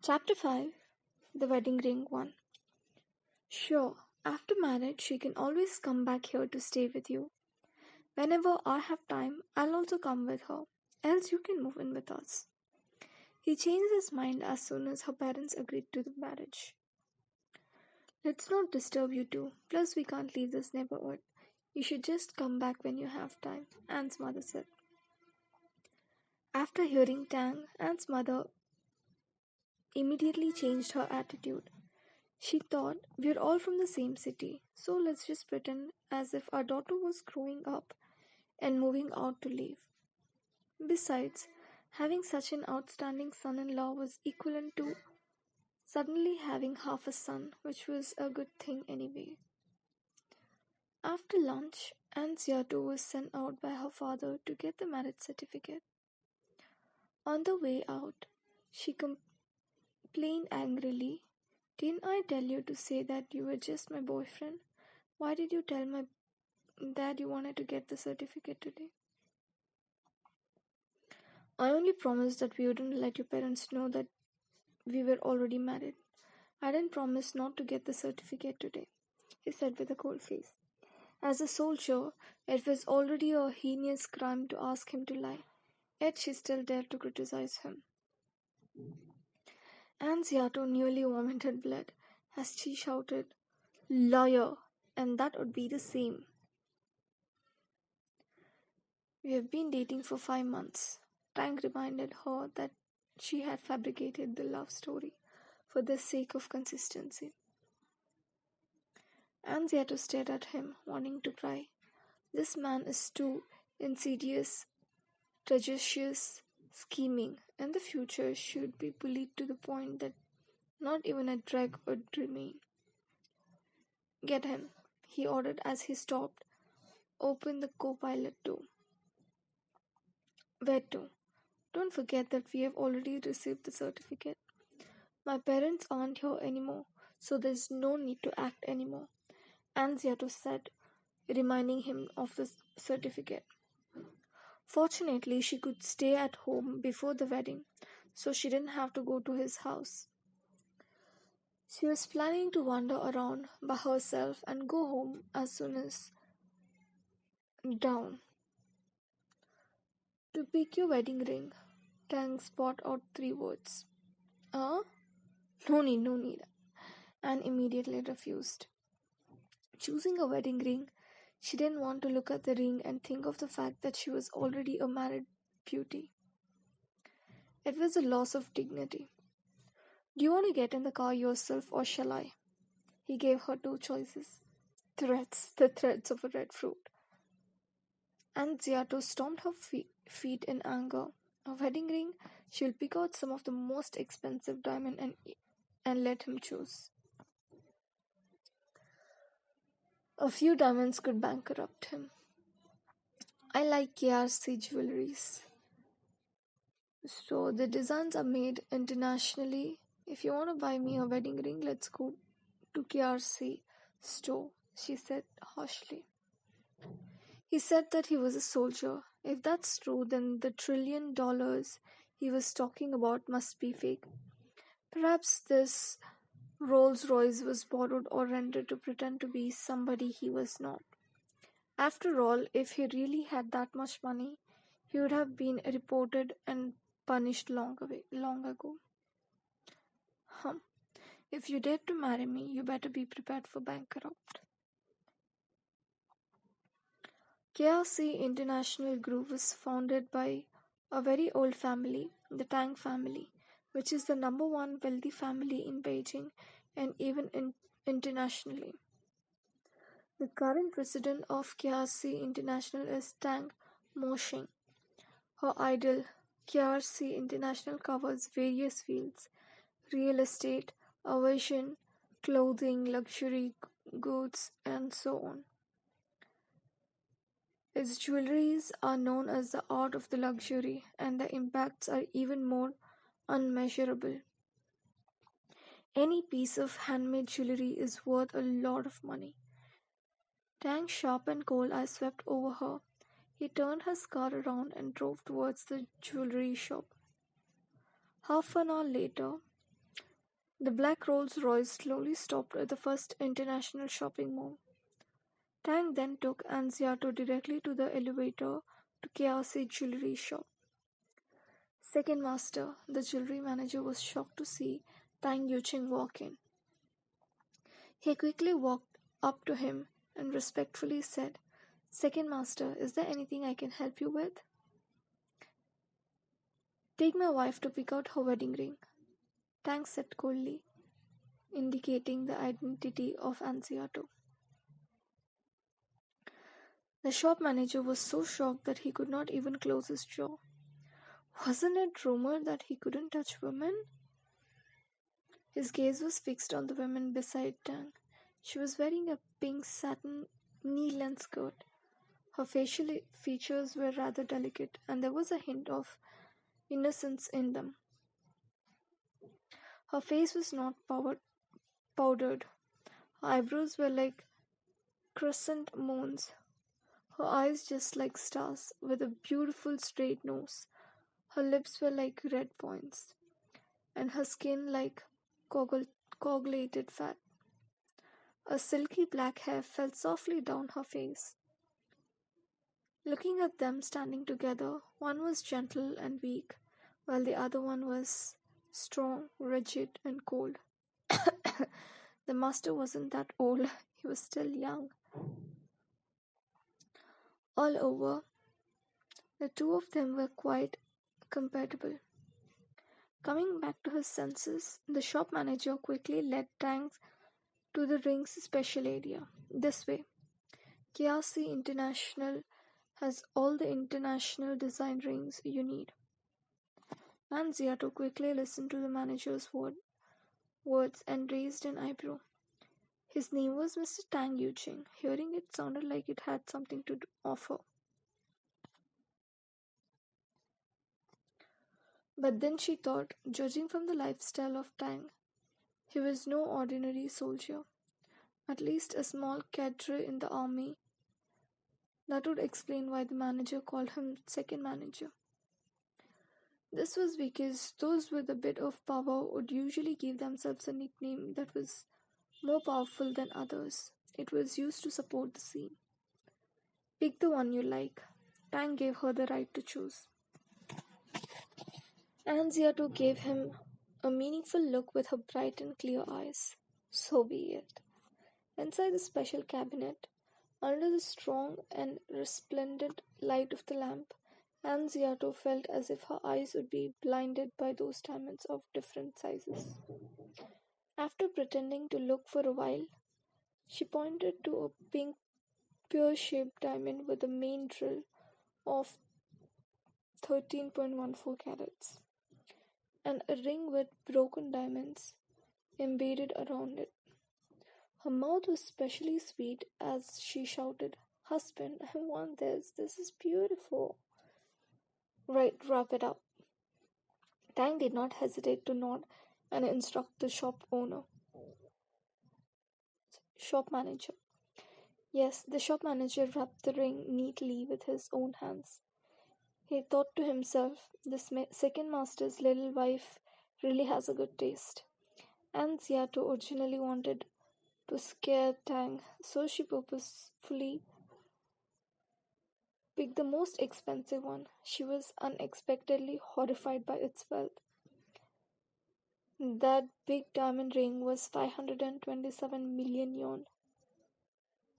Chapter 5. The Wedding Ring 1. Sure, after marriage, she can always come back here to stay with you. Whenever I have time, I'll also come with her. Else, you can move in with us. He changed his mind as soon as her parents agreed to the marriage. Let's not disturb you two. Plus, we can't leave this neighborhood. You should just come back when you have time, Anne's mother said. After hearing Tang, Anne's mother immediately changed her attitude. She thought, we're all from the same city, so let's just pretend as if our daughter was growing up and moving out to live. Besides, having such an outstanding son in law was equivalent to suddenly having half a son, which was a good thing anyway. After lunch, Aunt Ziato was sent out by her father to get the marriage certificate. On the way out, she complained angrily, "Didn't I tell you to say that you were just my boyfriend? Why did you tell my dad you wanted to get the certificate today?" "I only promised that we wouldn't let your parents know that we were already married. I didn't promise not to get the certificate today," he said with a cold face. As a soldier, it was already a heinous crime to ask him to lie, yet she still dared to criticize him. Anziato nearly vomited blood as she shouted, "Liar! And that would be the same. We have been dating for 5 months." Tank reminded her that she had fabricated the love story for the sake of consistency. Anziato stared at him, wanting to cry. This man is too insidious, treacherous, scheming. In the future, she would be bullied to the point that not even a drag would remain. "Get him," he ordered as he stopped. "Open the co-pilot door." "Where to?" "Don't forget that we have already received the certificate. My parents aren't here anymore, so there's no need to act anymore," Anziato said, reminding him of the certificate. Fortunately, she could stay at home before the wedding, so she didn't have to go to his house. She was planning to wander around by herself and go home as soon as dawn. "To pick your wedding ring," Tang spat out 3 words. "Uh? No need, no need," and immediately refused. Choosing a wedding ring, she didn't want to look at the ring and think of the fact that she was already a married beauty. It was a loss of dignity. "Do you want to get in the car yourself or shall I?" He gave her 2 choices. Threats, the threats of a red fruit. And Ziato stomped her feet in anger. A wedding ring, she'll pick out some of the most expensive diamond and let him choose. A few diamonds could bankrupt him. "I like KRC jewelries. So the designs are made internationally. If you want to buy me a wedding ring, let's go to KRC store," she said harshly. He said that he was a soldier. If that's true, then the $1 trillion he was talking about must be fake. Perhaps this Rolls Royce was borrowed or rented to pretend to be somebody he was not. After all, if he really had that much money, he would have been reported and punished long ago. If you dare to marry me, you better be prepared for bankrupt. KRC International Group was founded by a very old family, the Tang family, which is the #1 wealthy family in Beijing and even internationally. The current president of KRC International is Tang Moshing. Her idol, KRC International, covers various fields: real estate, aviation, clothing, luxury goods, and so on. Its jewelries are known as the art of the luxury, and the impacts are even more unmeasurable. Any piece of handmade jewelry is worth a lot of money. Tang's sharp and cold eyes swept over her. He turned his car around and drove towards the jewelry shop. Half an hour later, The black Rolls Royce slowly stopped at the first international shopping mall. Tang then took Anziato directly to the elevator to Kayase jewelry shop. Second master, the jewelry manager was shocked to see Tang Yuching walk in. He quickly walked up to him and respectfully said, "Second master, is there anything I can help you with?" "Take my wife to pick out her wedding ring," Tang said coldly, indicating the identity of Anziato. The shop manager was so shocked that he could not even close his jaw. Wasn't it rumored that he couldn't touch women? His gaze was fixed on the woman beside Tang. She was wearing a pink satin knee-length skirt. Her facial features were rather delicate, and there was a hint of innocence in them. Her face was not powdered. Her eyebrows were like crescent moons. Her eyes just like stars, with a beautiful straight nose. Her lips were like red points, and her skin like coagulated fat. A silky black hair fell softly down her face. Looking at them standing together, one was gentle and weak, while the other one was strong, rigid, and cold. The master wasn't that old, he was still young. All over, the two of them were quite compatible. Coming back to his senses, the shop manager quickly led Tang to the ring's special area. "This way. Kayase International has all the international design rings you need." Anziato quickly listened to the manager's words and raised an eyebrow. His name was Mr. Tang Yuching. Hearing it sounded like it had something to offer. But then she thought, judging from the lifestyle of Tang, he was no ordinary soldier, at least a small cadre in the army. That would explain why the manager called him second manager. This was because those with a bit of power would usually give themselves a nickname that was more powerful than others. It was used to support the scene. "Pick the one you like." Tang gave her the right to choose. Anziato gave him a meaningful look with her bright and clear eyes. So be it. Inside the special cabinet, under the strong and resplendent light of the lamp, Anziato felt as if her eyes would be blinded by those diamonds of different sizes. After pretending to look for a while, she pointed to a pink, pear-shaped diamond with a main drill of 13.14 carats, and a ring with broken diamonds embedded around it. Her mouth was especially sweet as she shouted, "Husband, I want this. This is beautiful." "Right, wrap it up." Tang did not hesitate to nod and instruct the shop manager. Yes, the shop manager wrapped the ring neatly with his own hands. He thought to himself, "This second master's little wife really has a good taste." And Ziato originally wanted to scare Tang, so she purposefully picked the most expensive one. She was unexpectedly horrified by its wealth. That big diamond ring was 527 million yuan.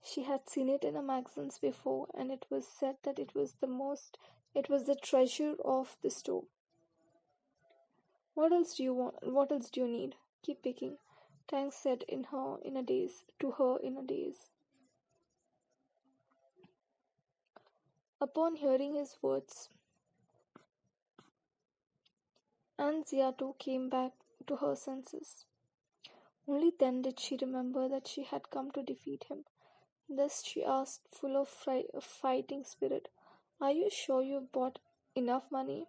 She had seen it in the magazines before, and it was said that it was the treasure of the store. "What else do you want? What else do you need? Keep picking," Tang said to her in a daze. Upon hearing his words, Anziato came back to her senses. Only then did she remember that she had come to defeat him. Thus she asked, full of fighting spirit, "Are you sure you've bought enough money?"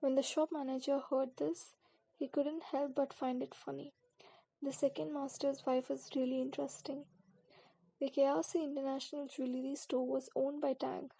When the shop manager heard this, he couldn't help but find it funny. The second master's wife was really interesting. The Kayase International Jewelry Store was owned by Tang,